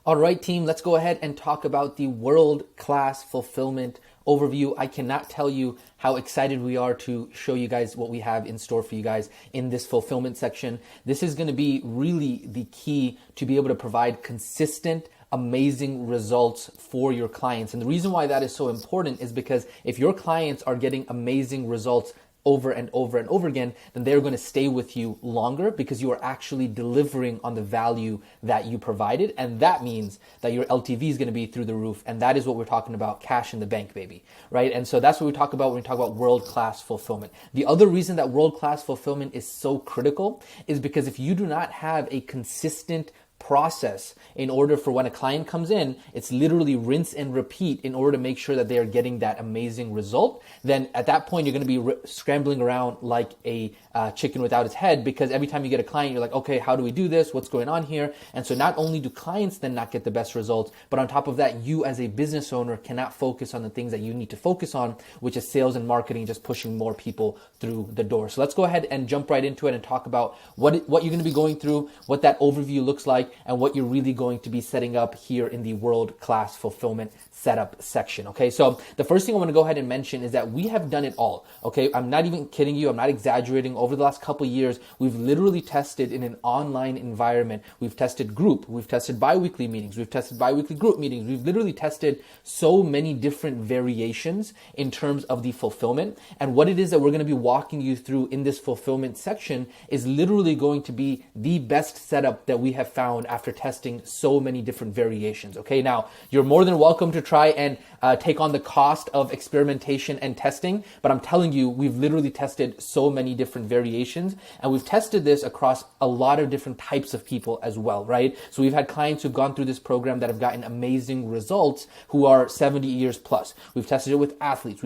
All right, team, let's go ahead and talk about the world-class fulfillment overview. I cannot tell you how excited we are to show you guys what we have in store for you guys in this fulfillment section. This is going to be really the key to be able to provide consistent, amazing results for your clients. And the reason why that is so important is because if your clients are getting amazing results over and over and over again, then they're going to stay with you longer because you are actually delivering on the value that you provided. And that means that your LTV is going to be through the roof. And that is what we're talking about, cash in the bank, baby, right? And so that's what we talk about when we talk about world-class fulfillment. The other reason that world-class fulfillment is so critical is because if you do not have a consistent process in order for when a client comes in, it's literally rinse and repeat in order to make sure that they are getting that amazing result, then at that point, you're going to be scrambling around like a chicken without its head, because every time you get a client, you're like, okay, how do we do this? What's going on here? And so not only do clients then not get the best results, but on top of that, you as a business owner cannot focus on the things that you need to focus on, which is sales and marketing, just pushing more people through the door. So let's go ahead and jump right into it and talk about what you're going to be going through, what that overview looks like, and what you're really going to be setting up here in the world-class fulfillment setup section. Okay, so the first thing I want to go ahead and mention is that we have done it all. Okay, I'm not even kidding you. I'm not exaggerating. Over the last couple of years, we've literally tested in an online environment. We've tested group. We've tested bi-weekly meetings. We've tested bi-weekly group meetings. We've literally tested so many different variations in terms of the fulfillment. And what it is that we're going to be walking you through in this fulfillment section is literally going to be the best setup that we have found after testing so many different variations. Okay, now you're more than welcome to try and take on the cost of experimentation and testing, but I'm telling you, we've literally tested so many different variations, and we've tested this across a lot of different types of people as well, right? So we've had clients who've gone through this program that have gotten amazing results who are 70 years plus. We've tested it with athletes.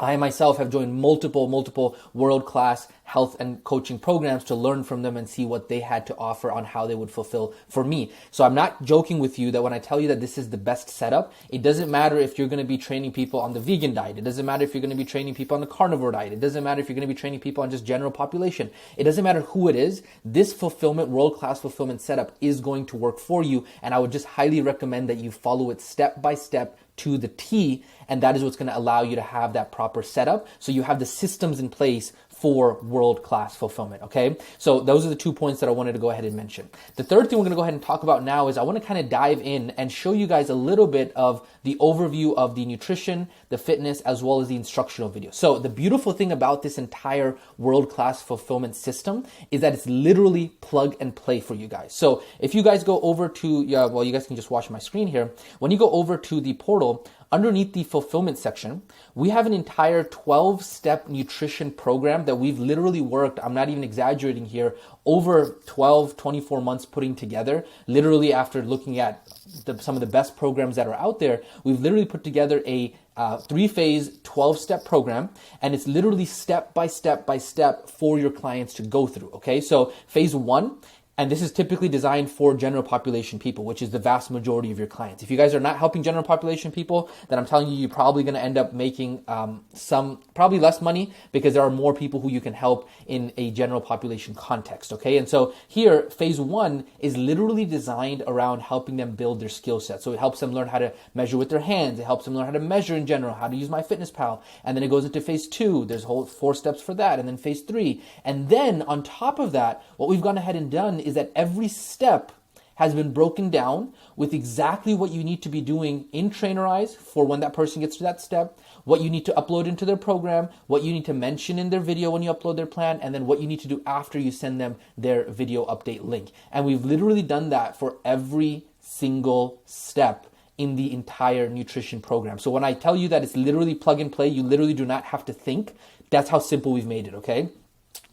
I myself have joined multiple world-class health and coaching programs to learn from them and see what they had to offer on how they would fulfill for me. So I'm not joking with you that when I tell you that this is the best setup, it doesn't matter if you're going to be training people on the vegan diet. It doesn't matter if you're going to be training people on the carnivore diet. It doesn't matter if you're going to be training people on just general population. It doesn't matter who it is. This fulfillment, world-class fulfillment setup is going to work for you. And I would just highly recommend that you follow it step by step to the T, and that is what's going to allow you to have that proper setup so you have the systems in place for world-class fulfillment, okay? So those are the 2 points that I wanted to go ahead and mention. The third thing we're going to go ahead and talk about now is I want to kind of dive in and show you guys a little bit of the overview of the nutrition, the fitness, as well as the instructional video. So the beautiful thing about this entire world-class fulfillment system is that it's literally plug and play for you guys. So if you guys go over to, you guys can just watch my screen here. When you go over to the portal, underneath the fulfillment section, we have an entire 12-step nutrition program that we've literally worked, I'm not even exaggerating here, over 12, 24 months putting together. Literally after looking at some of the best programs that are out there, we've literally put together a 3-phase, 12-step program, and it's literally step by step by step for your clients to go through, okay? So phase 1, and this is typically designed for general population people, which is the vast majority of your clients. If you guys are not helping general population people, then I'm telling you, you're probably going to end up making probably less money because there are more people who you can help in a general population context, okay? And so here, phase 1 is literally designed around helping them build their skill set. So it helps them learn how to measure with their hands. It helps them learn how to measure in general, how to use MyFitnessPal. And then it goes into phase 2. There's whole 4 steps for that. And then phase 3. And then on top of that, what we've gone ahead and done is that every step has been broken down with exactly what you need to be doing in Trainerize for when that person gets to that step, what you need to upload into their program, what you need to mention in their video when you upload their plan, and then what you need to do after you send them their video update link. And we've literally done that for every single step in the entire nutrition program. So when I tell you that it's literally plug and play, you literally do not have to think. That's how simple we've made it, okay?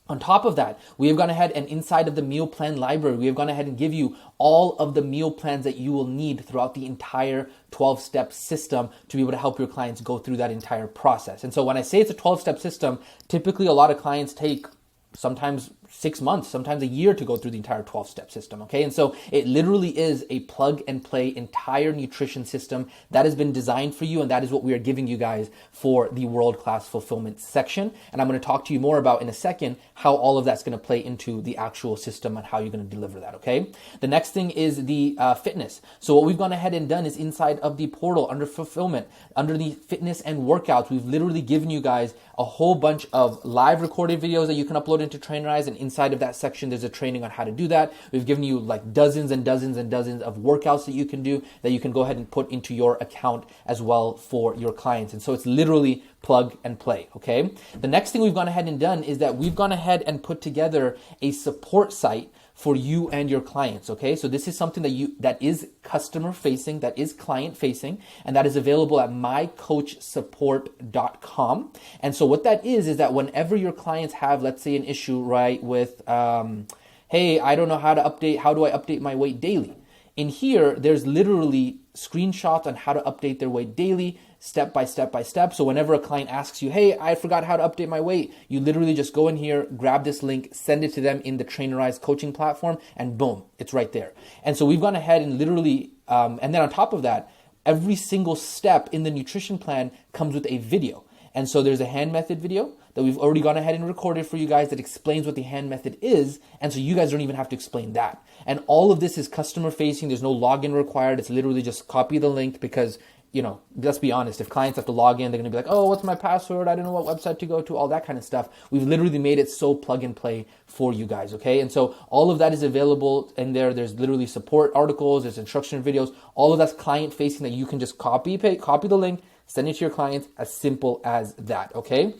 On top of that, we have gone ahead and inside of the meal plan library, we have gone ahead and give you all of the meal plans that you will need throughout the entire 12-step system to be able to help your clients go through that entire process. And so when I say it's a 12-step system, typically a lot of clients take sometimes 6 months, sometimes a year to go through the entire 12-step system, okay? And so it literally is a plug and play entire nutrition system that has been designed for you, and that is what we are giving you guys for the world-class fulfillment section. And I'm going to talk to you more about in a second how all of that's going to play into the actual system and how you're going to deliver that, okay? The next thing is the fitness. So what we've gone ahead and done is inside of the portal under fulfillment, under the fitness and workouts, we've literally given you guys a whole bunch of live recorded videos that you can upload into Trainerize, and inside of that section there's a training on how to do that. We've given you like dozens and dozens and dozens of workouts that you can do that you can go ahead and put into your account as well for your clients. And so it's literally plug and play, okay? The next thing we've gone ahead and done is that we've gone ahead and put together a support site for you and your clients, okay? So this is something that is customer facing, that is client facing, and that is available at mycoachsupport.com. And so what that is that whenever your clients have, let's say, an issue, right, with, hey, I don't know how do I update my weight daily? In here, there's literally screenshots on how to update their weight daily, step by step by step. So whenever a client asks you, hey, I forgot how to update my weight, you literally just go in here, grab this link, send it to them in the Trainerize coaching platform, and boom, it's right there. And so we've gone ahead and literally, and then on top of that, every single step in the nutrition plan comes with a video. And so there's a hand method video that we've already gone ahead and recorded for you guys that explains what the hand method is. And so you guys don't even have to explain that. And all of this is customer facing. There's no login required. It's literally just copy the link because, you know, let's be honest, if clients have to log in, they're going to be like, oh, what's my password? I don't know what website to go to, all that kind of stuff. We've literally made it so plug and play for you guys, okay? And so all of that is available in there. There's literally support articles, there's instruction videos, all of that's client facing that you can just copy the link, send it to your clients, as simple as that, okay?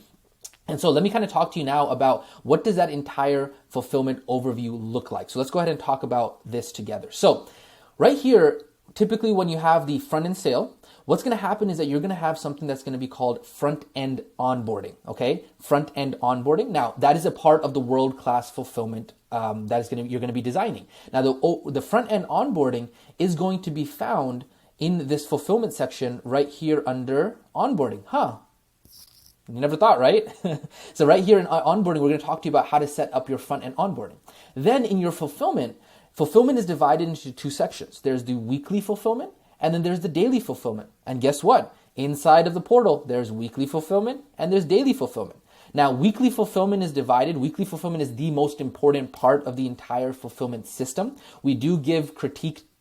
And so let me kind of talk to you now about what does that entire fulfillment overview look like. So let's go ahead and talk about this together. So right here, typically when you have the front end sale, what's going to happen is that you're going to have something that's going to be called front-end onboarding, okay? Front-end onboarding. Now, that is a part of the world-class fulfillment you're going to be designing. Now, the front-end onboarding is going to be found in this fulfillment section right here under onboarding. You never thought, right? So right here in onboarding, we're going to talk to you about how to set up your front-end onboarding. Then in your fulfillment is divided into two sections. There's the weekly fulfillment, and then there's the daily fulfillment. And guess what? Inside of the portal, there's weekly fulfillment and there's daily fulfillment. Now, weekly fulfillment is divided. Weekly fulfillment is the most important part of the entire fulfillment system. We do give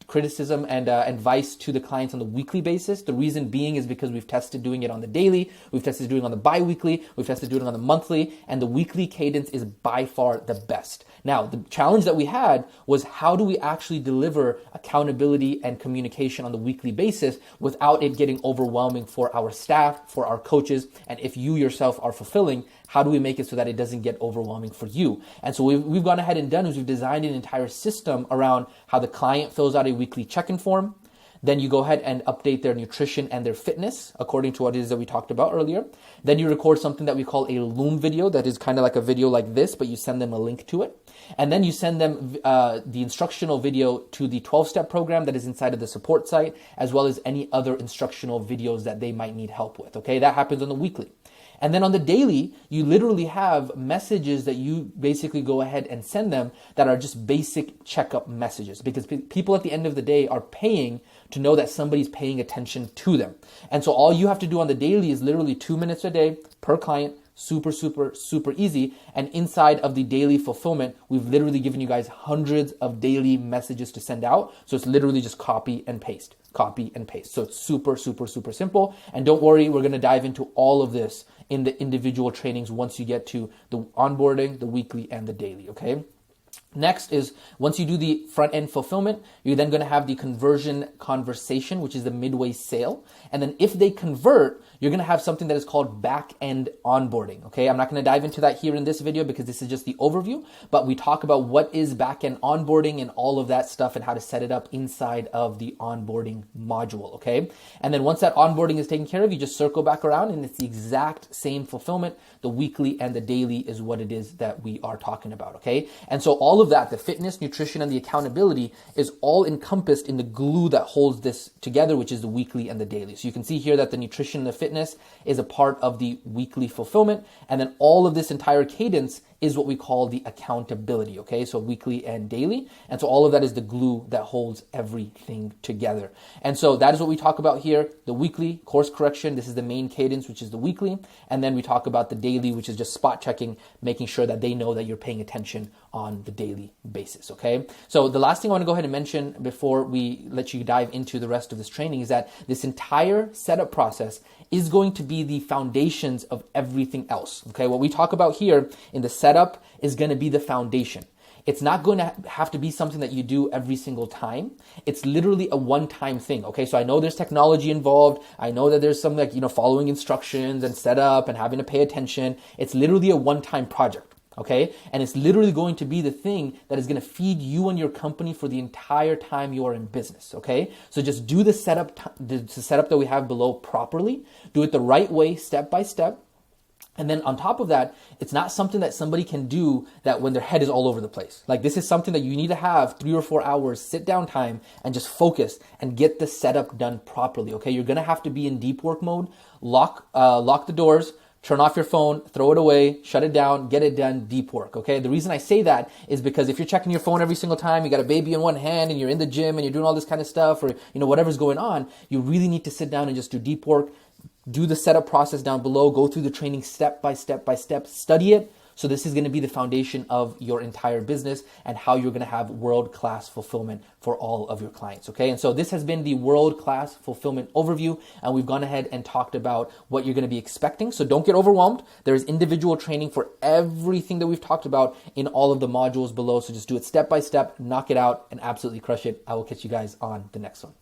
criticism and advice to the clients on the weekly basis. The reason being is because we've tested doing it on the daily, we've tested doing it on the bi-weekly, we've tested doing it on the monthly, and the weekly cadence is by far the best. Now, the challenge that we had was how do we actually deliver accountability and communication on the weekly basis without it getting overwhelming for our staff, for our coaches, and if you yourself are fulfilling, how do we make it so that it doesn't get overwhelming for you? And so we've gone ahead and done is we've designed an entire system around how the client fills out a weekly check-in form. Then you go ahead and update their nutrition and their fitness according to what it is that we talked about earlier. Then you record something that we call a Loom video that is kind of like a video like this, but you send them a link to it. And then you send them the instructional video to the 12-step program that is inside of the support site, as well as any other instructional videos that they might need help with. Okay, that happens on the weekly. And then on the daily, you literally have messages that you basically go ahead and send them that are just basic checkup messages, because people at the end of the day are paying to know that somebody's paying attention to them. And so all you have to do on the daily is literally 2 minutes a day per client. Super, super, super easy. And inside of the daily fulfillment, we've literally given you guys hundreds of daily messages to send out. So it's literally just copy and paste, copy and paste. So it's super, super, super simple. And don't worry, we're going to dive into all of this in the individual trainings once you get to the onboarding, the weekly, and the daily, okay? Next is once you do the front end fulfillment, you're then going to have the conversion conversation, which is the midway sale. And then if they convert, you're going to have something that is called back end onboarding. Okay. I'm not going to dive into that here in this video because this is just the overview, but we talk about what is back end onboarding and all of that stuff and how to set it up inside of the onboarding module. Okay. And then once that onboarding is taken care of, you just circle back around and it's the exact same fulfillment. The weekly and the daily is what it is that we are talking about. Okay. And so all of that, the fitness, nutrition, and the accountability is all encompassed in the glue that holds this together, which is the weekly and the daily. So you can see here that the nutrition and the fitness is a part of the weekly fulfillment. And then all of this entire cadence is what we call the accountability, okay? So weekly and daily. And so all of that is the glue that holds everything together. And so that is what we talk about here, the weekly course correction. This is the main cadence, which is the weekly. And then we talk about the daily, which is just spot checking, making sure that they know that you're paying attention on the daily basis, okay? So the last thing I want to go ahead and mention before we let you dive into the rest of this training is that this entire setup process is going to be the foundations of everything else, okay? What we talk about here in the setup is going to be the foundation. It's not going to have to be something that you do every single time. It's literally a one-time thing, okay? So I know there's technology involved. I know that there's some following instructions and setup and having to pay attention. It's literally a one-time project. Okay. And it's literally going to be the thing that is going to feed you and your company for the entire time you are in business. Okay. So just do the setup that we have below properly. Do it the right way, step by step. And then on top of that, it's not something that somebody can do that when their head is all over the place. Like this is something that you need to have 3 or 4 hours, sit down time and just focus and get the setup done properly. Okay. You're going to have to be in deep work mode, lock the doors, turn off your phone, throw it away, shut it down, get it done, deep work, okay? The reason I say that is because if you're checking your phone every single time, you got a baby in one hand and you're in the gym and you're doing all this kind of stuff or, whatever's going on, you really need to sit down and just do deep work, do the setup process down below, go through the training step by step by step, study it. So this is going to be the foundation of your entire business and how you're going to have world-class fulfillment for all of your clients, okay? And so this has been the world-class fulfillment overview, and we've gone ahead and talked about what you're going to be expecting. So don't get overwhelmed. There is individual training for everything that we've talked about in all of the modules below. So just do it step by step, knock it out, and absolutely crush it. I will catch you guys on the next one.